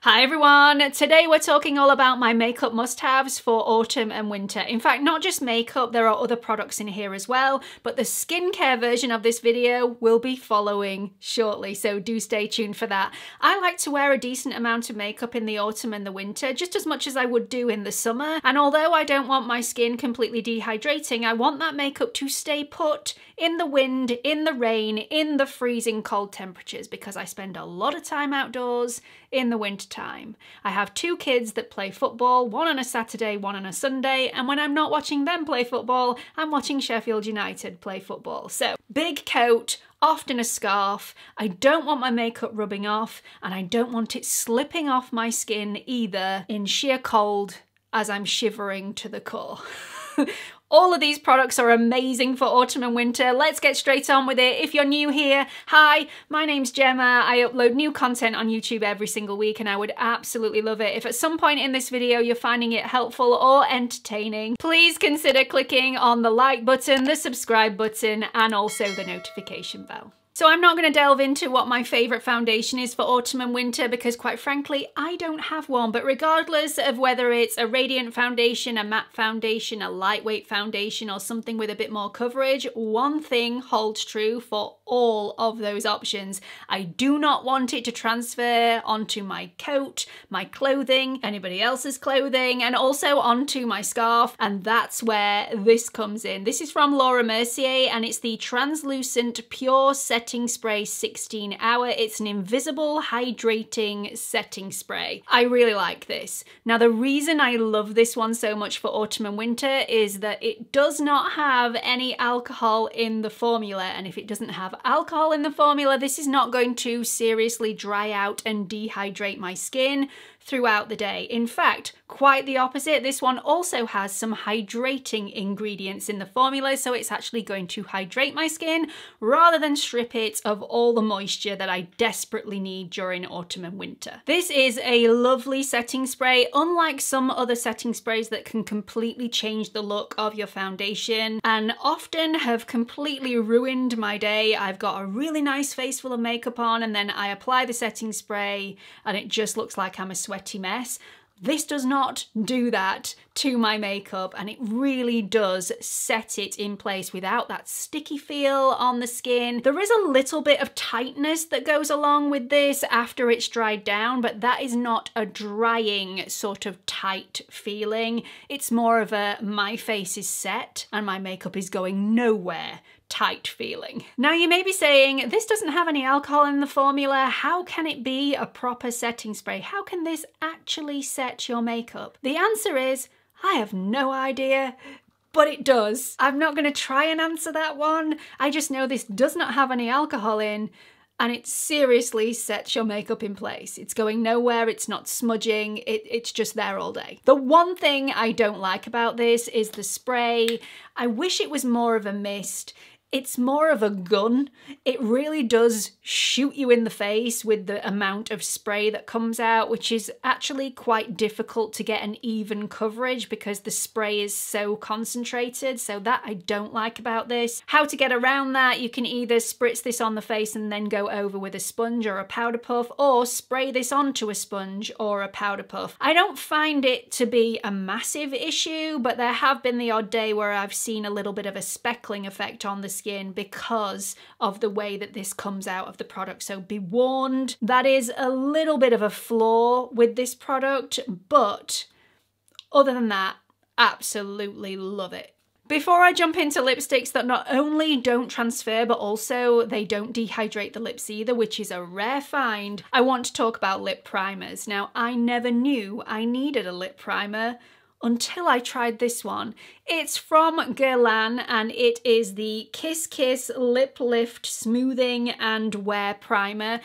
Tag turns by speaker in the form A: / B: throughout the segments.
A: Hi everyone! Today we're talking all about my makeup must-haves for autumn and winter. In fact, not just makeup, there are other products in here as well, but the skincare version of this video will be following shortly, so do stay tuned for that. I like to wear a decent amount of makeup in the autumn and the winter, just as much as I would do in the summer, and although I don't want my skin completely dehydrating, I want that makeup to stay put in the wind, in the rain, in the freezing cold temperatures, because I spend a lot of time outdoors in the winter time. I have two kids that play football, one on a Saturday, one on a Sunday, and when I'm not watching them play football, I'm watching Sheffield United play football. So, big coat, often a scarf, I don't want my makeup rubbing off, and I don't want it slipping off my skin either in sheer cold as I'm shivering to the core. All of these products are amazing for autumn and winter. Let's get straight on with it. If you're new here, hi, my name's Gemma. I upload new content on YouTube every single week and I would absolutely love it if at some point in this video you're finding it helpful or entertaining. Please consider clicking on the like button, the subscribe button, and also the notification bell. So I'm not going to delve into what my favourite foundation is for autumn and winter because quite frankly I don't have one, but regardless of whether it's a radiant foundation, a matte foundation, a lightweight foundation or something with a bit more coverage, one thing holds true for all of those options. I do not want it to transfer onto my coat, my clothing, anybody else's clothing, and also onto my scarf, and that's where this comes in. This is from Laura Mercier and it's the Translucent Pure Setting Spray 16 Hour. It's an invisible hydrating setting spray. I really like this. Now the reason I love this one so much for autumn and winter is that it does not have any alcohol in the formula, and if it doesn't have alcohol in the formula, this is not going to seriously dry out and dehydrate my skin throughout the day. In fact, quite the opposite. This one also has some hydrating ingredients in the formula, so it's actually going to hydrate my skin rather than strip it of all the moisture that I desperately need during autumn and winter. This is a lovely setting spray, unlike some other setting sprays that can completely change the look of your foundation and often have completely ruined my day. I've got a really nice face full of makeup on and then I apply the setting spray and it just looks like I'm a sweaty mess. This does not do that to my makeup and it really does set it in place without that sticky feel on the skin. There is a little bit of tightness that goes along with this after it's dried down, but that is not a drying sort of tight feeling. It's more of a my face is set and my makeup is going nowhere tight feeling. Now you may be saying, this doesn't have any alcohol in the formula, how can it be a proper setting spray? How can this actually set your makeup? The answer is, I have no idea, but it does. I'm not going to try and answer that one. I just know this does not have any alcohol in and it seriously sets your makeup in place. It's going nowhere, it's not smudging, it's just there all day. The one thing I don't like about this is the spray. I wish it was more of a mist. It's more of a gun. It really does shoot you in the face with the amount of spray that comes out, which is actually quite difficult to get an even coverage because the spray is so concentrated, so that I don't like about this. How to get around that, you can either spritz this on the face and then go over with a sponge or a powder puff, or spray this onto a sponge or a powder puff. I don't find it to be a massive issue, but there have been the odd day where I've seen a little bit of a speckling effect on the skin because of the way that this comes out of the product, so be warned. That is a little bit of a flaw with this product, but other than that, absolutely love it. Before I jump into lipsticks that not only don't transfer, but also they don't dehydrate the lips either, which is a rare find, I want to talk about lip primers. Now, I never knew I needed a lip primer until I tried this one. It's from Guerlain and it is the Kiss Kiss Lip Lift Smoothing and Wear Primer.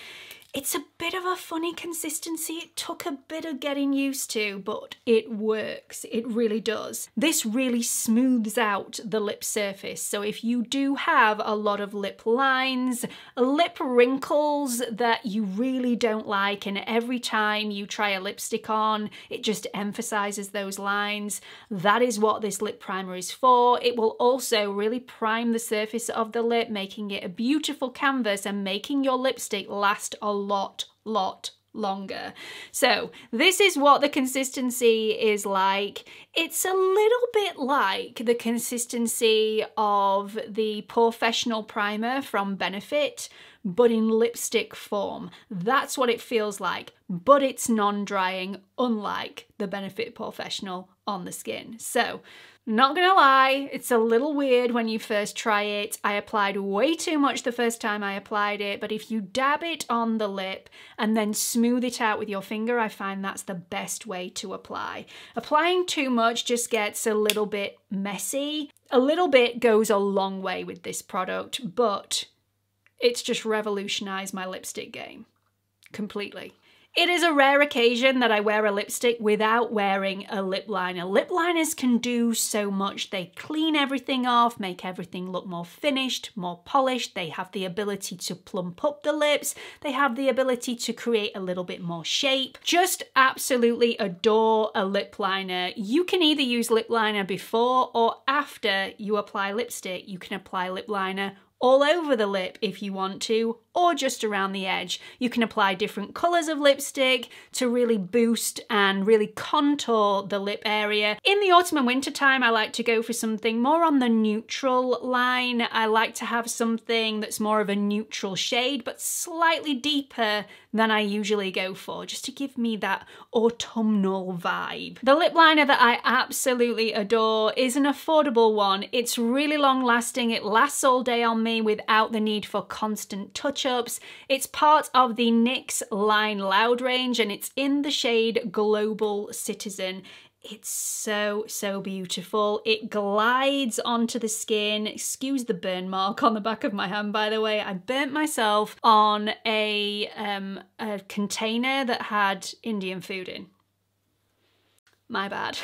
A: It's a bit of a funny consistency. It took a bit of getting used to, but it works. It really does. This really smooths out the lip surface. So if you do have a lot of lip lines, lip wrinkles that you really don't like, and every time you try a lipstick on, it just emphasizes those lines, that is what this lip primer is for. It will also really prime the surface of the lip, making it a beautiful canvas and making your lipstick last a lot longer. So this is what the consistency is like. It's a little bit like the consistency of the Professional primer from Benefit, but in lipstick form. That's what it feels like, but it's non-drying, unlike the Benefit Professional on the skin. So not gonna lie, it's a little weird when you first try it. I applied way too much the first time I applied it, but if you dab it on the lip and then smooth it out with your finger, I find that's the best way to apply. Applying too much just gets a little bit messy. A little bit goes a long way with this product, but it's just revolutionized my lipstick game completely. It is a rare occasion that I wear a lipstick without wearing a lip liner. Lip liners can do so much. They clean everything off, make everything look more finished, more polished. They have the ability to plump up the lips. They have the ability to create a little bit more shape. Just absolutely adore a lip liner. You can either use lip liner before or after you apply lipstick. You can apply lip liner all over the lip if you want to, or just around the edge. You can apply different colours of lipstick to really boost and really contour the lip area. In the autumn and winter time, I like to go for something more on the neutral line. I like to have something that's more of a neutral shade, but slightly deeper than I usually go for, just to give me that autumnal vibe. The lip liner that I absolutely adore is an affordable one. It's really long lasting. It lasts all day on me without the need for constant touch-ups. It's part of the NYX Line Loud range and it's in the shade Global Citizen. It's so, so beautiful. It glides onto the skin. Excuse the burn mark on the back of my hand, by the way. I burnt myself on a container that had Indian food in. My bad.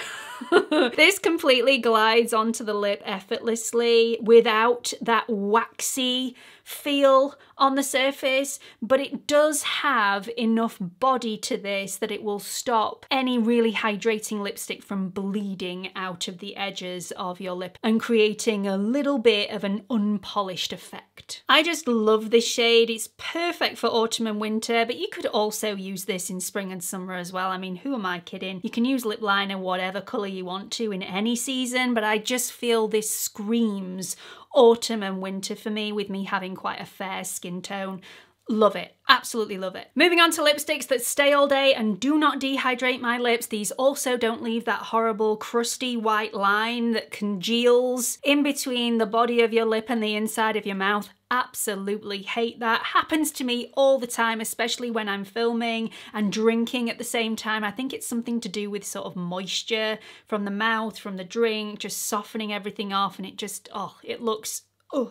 A: This completely glides onto the lip effortlessly without that waxy feel on the surface, but it does have enough body to this that it will stop any really hydrating lipstick from bleeding out of the edges of your lip and creating a little bit of an unpolished effect. I just love this shade. It's perfect for autumn and winter, but you could also use this in spring and summer as well. I mean, who am I kidding? You can use lip liner whatever colour you want to in any season, but I just feel this screams autumn and winter for me, with me having quite a fair skin tone. Love it. Absolutely love it. Moving on to lipsticks that stay all day and do not dehydrate my lips. These also don't leave that horrible crusty white line that congeals in between the body of your lip and the inside of your mouth. Absolutely hate that. Happens to me all the time, especially when I'm filming and drinking at the same time. I think it's something to do with sort of moisture from the mouth, from the drink, just softening everything off, and it just, oh, it looks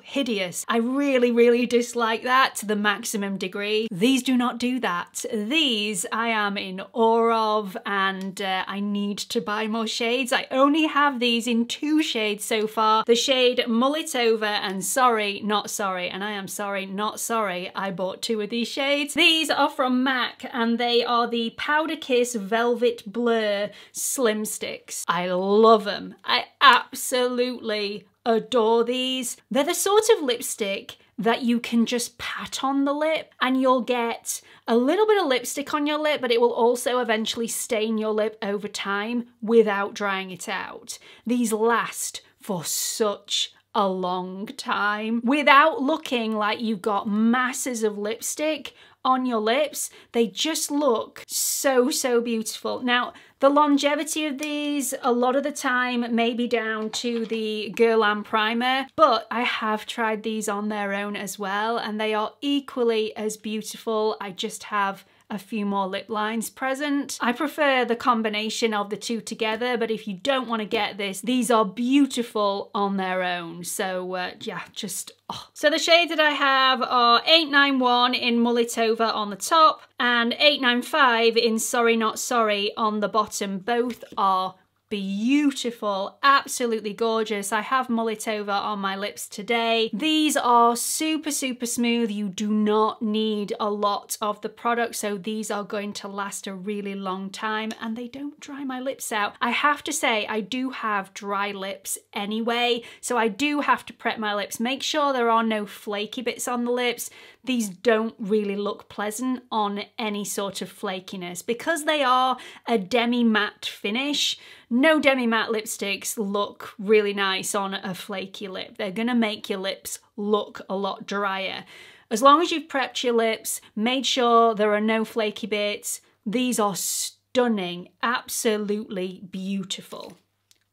A: hideous. I really, really dislike that to the maximum degree. These do not do that. These I am in awe of, and I need to buy more shades. I only have these in 2 shades so far. The shade Mull It Over and Sorry Not Sorry, and I am sorry not sorry I bought 2 of these shades. These are from MAC and they are the Powder Kiss Velvet Blur Slim Sticks. I love them. I absolutely adore these. They're the sort of lipstick that you can just pat on the lip and you'll get a little bit of lipstick on your lip, but it will also eventually stain your lip over time without drying it out. These last for such a long time without looking like you've got masses of lipstick on your lips. They just look so, so beautiful. Now, the longevity of these, a lot of the time, may be down to the Guerlain primer, but I have tried these on their own as well, and they are equally as beautiful. I just have a few more lip lines present. I prefer the combination of the 2 together, but if you don't want to get this, these are beautiful on their own. So yeah, just oh. So the shades that I have are 891 in Mull It Over on the top and 895 in Sorry Not Sorry on the bottom. Both are beautiful, absolutely gorgeous. I have mullet over on my lips today. These are super, super smooth. You do not need a lot of the product, so these are going to last a really long time and they don't dry my lips out. I have to say, I do have dry lips anyway, so I do have to prep my lips. Make sure there are no flaky bits on the lips. These don't really look pleasant on any sort of flakiness. Because they are a demi-matte finish, no demi-matte lipsticks look really nice on a flaky lip. They're gonna make your lips look a lot drier. As long as you've prepped your lips, made sure there are no flaky bits, these are stunning, absolutely beautiful,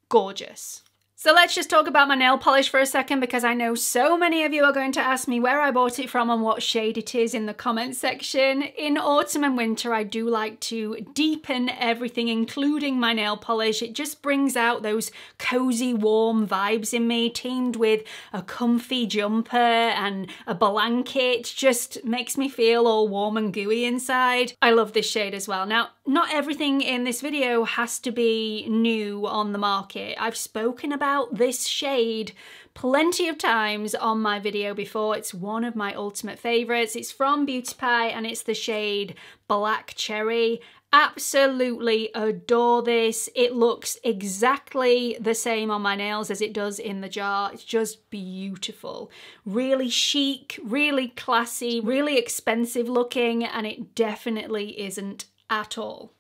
A: gorgeous. So let's just talk about my nail polish for a second, because I know so many of you are going to ask me where I bought it from and what shade it is in the comments section. In autumn and winter, I do like to deepen everything, including my nail polish. It just brings out those cozy, warm vibes in me, teamed with a comfy jumper and a blanket. Just makes me feel all warm and gooey inside. I love this shade as well. Now, not everything in this video has to be new on the market. I've spoken about this shade plenty of times on my video before. It's one of my ultimate favorites. It's from Beauty Pie and it's the shade Black Cherry. Absolutely adore this. It looks exactly the same on my nails as it does in the jar. It's just beautiful. Really chic, really classy, really expensive looking, and it definitely isn't at all.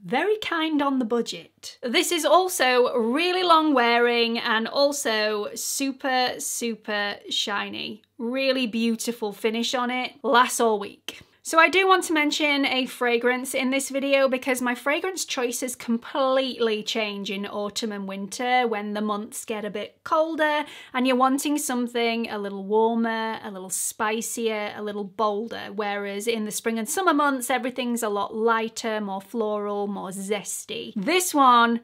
A: Very kind on the budget. This is also really long wearing and also super, super shiny. Really beautiful finish on it. Lasts all week. So I do want to mention a fragrance in this video because my fragrance choices completely change in autumn and winter when the months get a bit colder and you're wanting something a little warmer, a little spicier, a little bolder, whereas in the spring and summer months everything's a lot lighter, more floral, more zesty. This one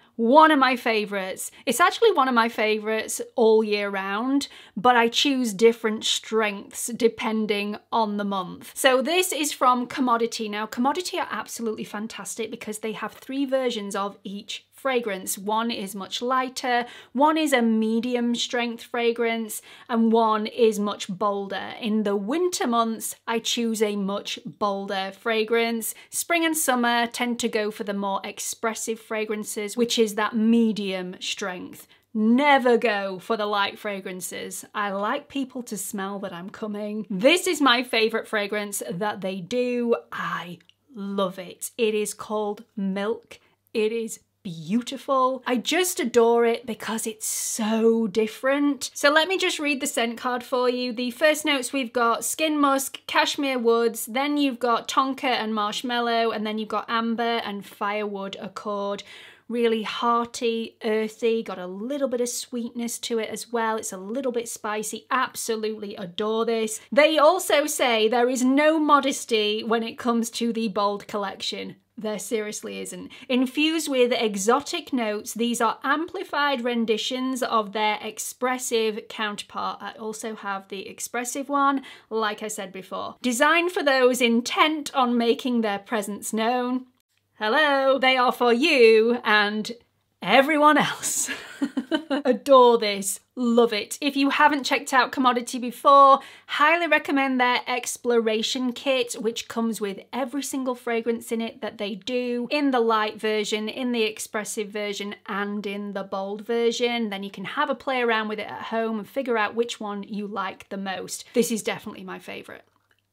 A: of my favorites. It's actually one of my favorites all year round, but I choose different strengths depending on the month. So this is from Commodity. Now, Commodity are absolutely fantastic because they have 3 versions of each fragrance. One is much lighter, one is a medium strength fragrance, and one is much bolder. In the winter months, I choose a much bolder fragrance. Spring and summer tend to go for the more expressive fragrances, which is that medium strength. Never go for the light fragrances. I like people to smell that I'm coming. This is my favorite fragrance that they do. I love it. It is called Milk. It is beautiful. I just adore it because it's so different. So let me just read the scent card for you. The first notes we've got Skin Musk, Cashmere Woods, then you've got Tonka and Marshmallow, and then you've got Amber and Firewood Accord. Really hearty, earthy, got a little bit of sweetness to it as well. It's a little bit spicy. Absolutely adore this. They also say there is no modesty when it comes to the Bold collection. There seriously isn't. Infused with exotic notes, these are amplified renditions of their expressive counterpart. I also have the expressive one, like I said before. Designed for those intent on making their presence known. Hello, they are for you and everyone else. Adore this, love it. If you haven't checked out Commodity before, highly recommend their Exploration Kit, which comes with every single fragrance in it that they do, in the light version, in the expressive version, and in the bold version. Then you can have a play around with it at home and figure out which one you like the most. This is definitely my favorite.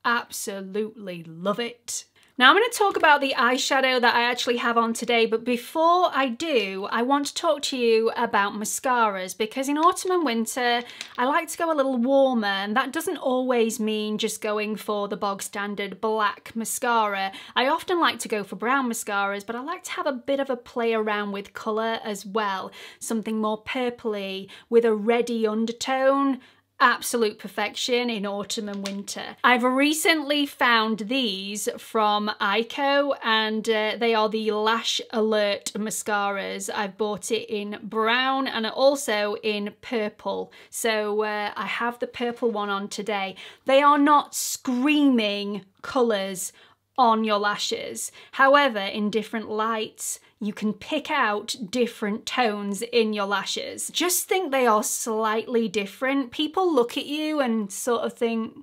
A: Absolutely love it. Now I'm going to talk about the eyeshadow that I actually have on today, but before I do, I want to talk to you about mascaras, because in autumn and winter, I like to go a little warmer, and that doesn't always mean just going for the bog standard black mascara. I often like to go for brown mascaras, but I like to have a bit of a play around with colour as well. Something more purpley with a reddy undertone. Absolute perfection in autumn and winter. I've recently found these from EYEKO and they are the Lash Alert mascaras. I've bought it in brown and also in purple. So I have the purple one on today. They are not screaming colours on your lashes. However, in different lights, you can pick out different tones in your lashes. Just think they are slightly different. People look at you and sort of think,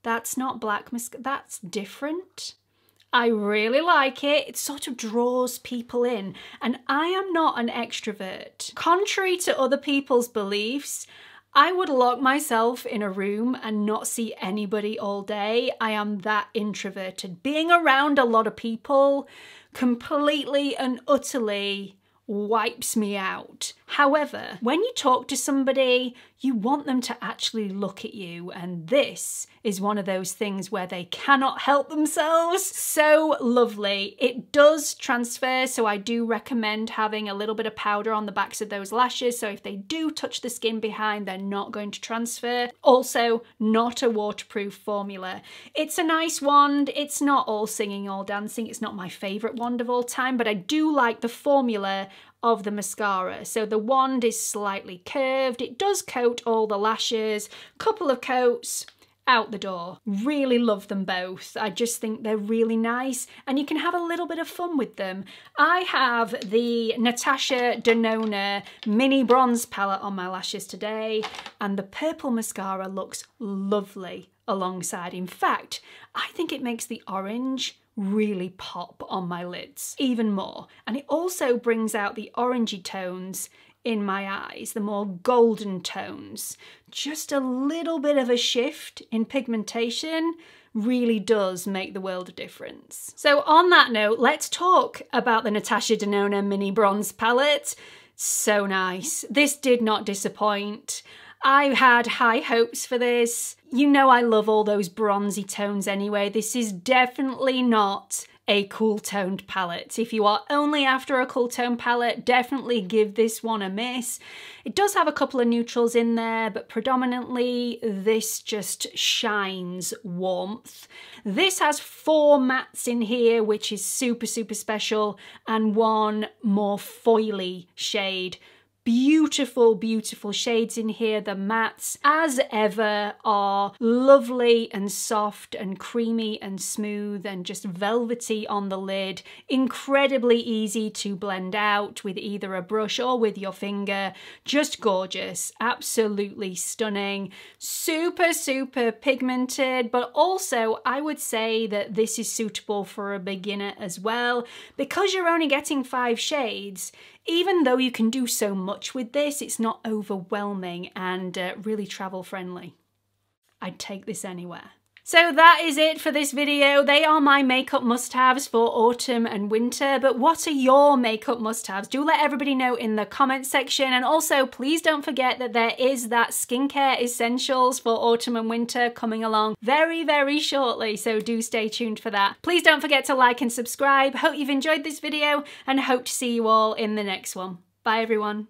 A: that's not black mascara, that's different. I really like it. It sort of draws people in, and I am not an extrovert. Contrary to other people's beliefs, I would lock myself in a room and not see anybody all day. I am that introverted. Being around a lot of people completely and utterly wipes me out. However, when you talk to somebody, you want them to actually look at you, and this is one of those things where they cannot help themselves. So lovely. It does transfer, so I do recommend having a little bit of powder on the backs of those lashes, so if they do touch the skin behind, they're not going to transfer. Also, not a waterproof formula. It's a nice wand. It's not all singing, all dancing. It's not my favourite wand of all time, but I do like the formula of the mascara. So the wand is slightly curved. It does coat all the lashes. Couple of coats, out the door. Really love them both. I just think they're really nice, and you can have a little bit of fun with them. I have the NATASHA DENONA mini bronze palette on my lashes today, and the purple mascara looks lovely alongside. In fact, I think it makes the orange really pop on my lids even more, and it also brings out the orangey tones in my eyes, the more golden tones. Just a little bit of a shift in pigmentation really does make the world of difference. So on that note, let's talk about the NATASHA DENONA mini bronze palette. So nice. This did not disappoint. I had high hopes for this. You know I love all those bronzy tones anyway. This is definitely not a cool toned palette. If you are only after a cool tone palette, definitely give this one a miss. It does have a couple of neutrals in there, but predominantly this just shines warmth. This has 4 mattes in here, which is super, super special, and 1 more foily shade. Beautiful, beautiful shades in here. The mattes, as ever, are lovely and soft and creamy and smooth and just velvety on the lid. Incredibly easy to blend out with either a brush or with your finger. Just gorgeous. Absolutely stunning. Super, super pigmented, but also I would say that this is suitable for a beginner as well. Because you're only getting 5 shades, even though you can do so much with this, it's not overwhelming and really travel friendly. I'd take this anywhere. So that is it for this video. They are my makeup must-haves for autumn and winter, but what are your makeup must-haves? Do let everybody know in the comments section, and also please don't forget that there is that skincare essentials for autumn and winter coming along very, very shortly, so do stay tuned for that. Please don't forget to like and subscribe. Hope you've enjoyed this video and hope to see you all in the next one. Bye everyone.